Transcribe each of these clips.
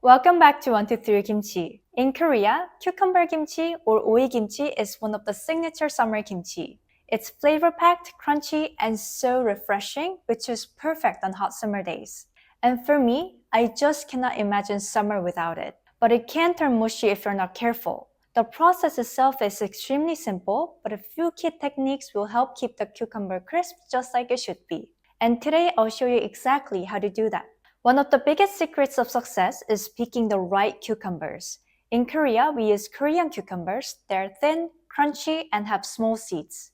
Welcome back to 123 Kimchi. In Korea, cucumber kimchi or oikimchi is one of the signature summer kimchi. It's flavor-packed, crunchy, and so refreshing, which is perfect on hot summer days. And for me, I just cannot imagine summer without it. But it can turn mushy if you're not careful. The process itself is extremely simple, but a few key techniques will help keep the cucumber crisp just like it should be. And today I'll show you exactly how to do that. One of the biggest secrets of success is picking the right cucumbers. In Korea, we use Korean cucumbers. They're thin, crunchy, and have small seeds.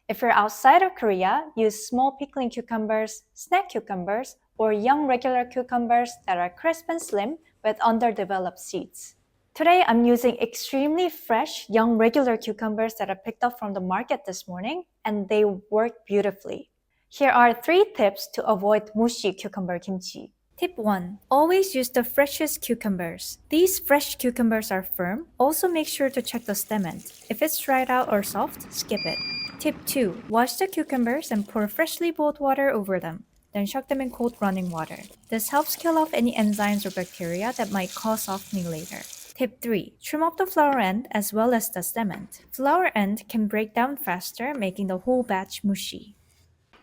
If you're outside of Korea, use small pickling cucumbers, snack cucumbers, or young regular cucumbers that are crisp and slim with underdeveloped seeds. Today, I'm using extremely fresh, young regular cucumbers that I picked up from the market this morning, and they work beautifully. Here are 3 tips to avoid mushy cucumber kimchi. Tip 1. Always use the freshest cucumbers. These fresh cucumbers are firm. Also make sure to check the stem end. If it's dried out or soft, skip it. Tip 2. Wash the cucumbers and pour freshly boiled water over them. Then chuck them in cold running water. This helps kill off any enzymes or bacteria that might cause softening later. Tip 3. Trim off the flower end as well as the stem end. Flower end can break down faster, making the whole batch mushy.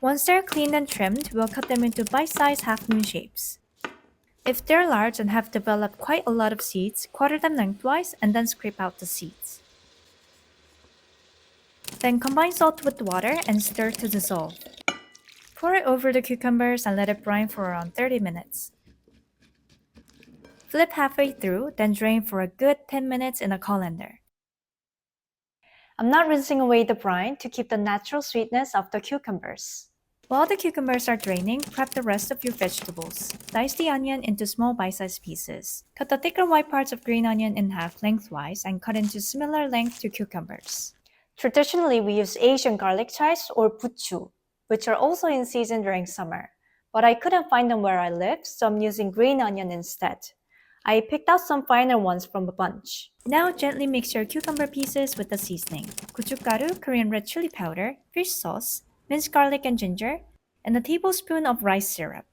Once they're cleaned and trimmed, we'll cut them into bite-sized half-moon shapes. If they're large and have developed quite a lot of seeds, quarter them lengthwise and then scrape out the seeds. Then combine salt with water and stir to dissolve. Pour it over the cucumbers and let it brine for around 30 minutes. Flip halfway through, then drain for a good 10 minutes in a colander. I'm not rinsing away the brine to keep the natural sweetness of the cucumbers. While the cucumbers are draining, prep the rest of your vegetables. Dice the onion into small bite-sized pieces. Cut the thicker white parts of green onion in half lengthwise and cut into similar length to cucumbers. Traditionally, we use Asian garlic chives or buchu, which are also in season during summer. But I couldn't find them where I live, so I'm using green onion instead. I picked out some finer ones from a bunch. Now gently mix your cucumber pieces with the seasoning. Gochugaru, Korean red chili powder, fish sauce, minced garlic and ginger, and a tablespoon of rice syrup.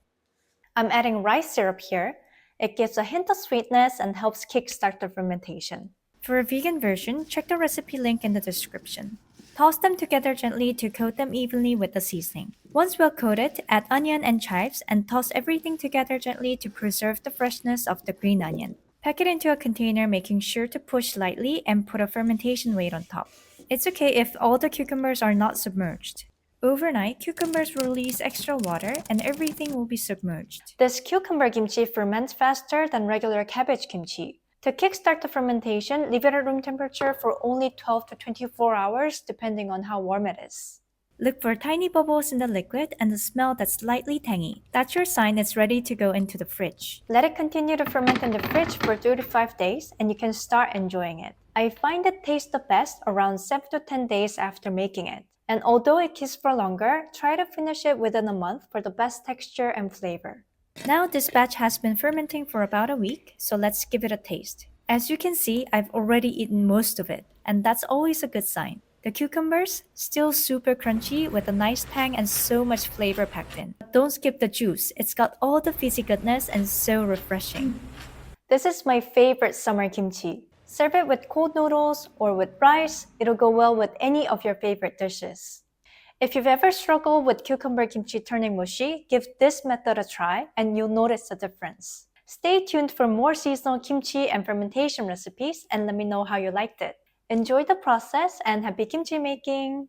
I'm adding rice syrup here. It gives a hint of sweetness and helps kickstart the fermentation. For a vegan version, check the recipe link in the description. Toss them together gently to coat them evenly with the seasoning. Once well coated, add onion and chives and toss everything together gently to preserve the freshness of the green onion. Pack it into a container, making sure to push lightly and put a fermentation weight on top. It's okay if all the cucumbers are not submerged. Overnight, cucumbers will release extra water and everything will be submerged. This cucumber kimchi ferments faster than regular cabbage kimchi. To kickstart the fermentation, leave it at room temperature for only 12 to 24 hours depending on how warm it is. Look for tiny bubbles in the liquid and a smell that's slightly tangy. That's your sign it's ready to go into the fridge. Let it continue to ferment in the fridge for 3 to 5 days and you can start enjoying it. I find it tastes the best around 7 to 10 days after making it. And although it keeps for longer, try to finish it within a month for the best texture and flavor. Now this batch has been fermenting for about a week, so let's give it a taste. As you can see, I've already eaten most of it, and that's always a good sign. The cucumbers, still super crunchy with a nice tang and so much flavor packed in. Don't skip the juice, it's got all the fizzy goodness and so refreshing. This is my favorite summer kimchi. Serve it with cold noodles or with rice. It'll go well with any of your favorite dishes. If you've ever struggled with cucumber kimchi turning mushy, give this method a try and you'll notice the difference. Stay tuned for more seasonal kimchi and fermentation recipes and let me know how you liked it. Enjoy the process and happy kimchi making!